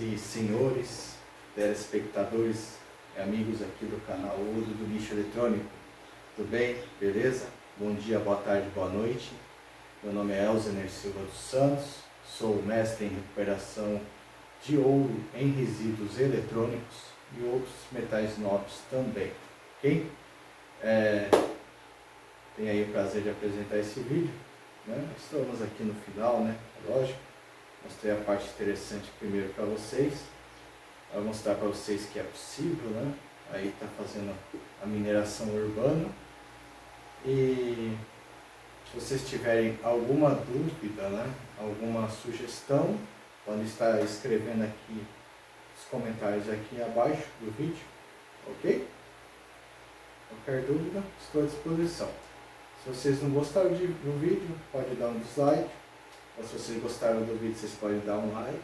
e senhores, telespectadores e amigos aqui do canal Ouro do Lixo Eletrônico. Tudo bem? Beleza? Bom dia, boa tarde, boa noite. Meu nome é Elzener Silva dos Santos, sou mestre em recuperação de ouro em resíduos eletrônicos e outros metais nobres também, ok? Tenho aí o prazer de apresentar esse vídeo, né? Estamos aqui no final, né? Lógico, mostrei a parte interessante primeiro para vocês. Vou mostrar para vocês que é possível, né? Aí está fazendo a mineração urbana. E se vocês tiverem alguma dúvida, né? Alguma sugestão, podem estar escrevendo aqui os comentários aqui abaixo do vídeo, ok? Qualquer dúvida, estou à disposição. Se vocês não gostaram do vídeo, pode dar um dislike. Ou se vocês gostaram do vídeo, vocês podem dar um like.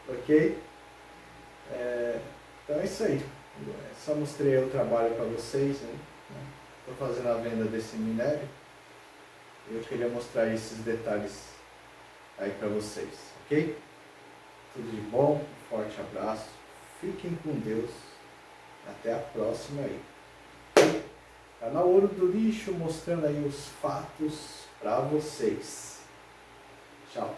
Ok? Então é isso aí. Só mostrei o trabalho para vocês. Estou fazendo a venda desse minério. Eu queria mostrar esses detalhes aí para vocês. Ok? Tudo de bom. Um forte abraço. Fiquem com Deus. Até a próxima aí. Canal Ouro do Lixo mostrando aí os fatos para vocês. Tchau.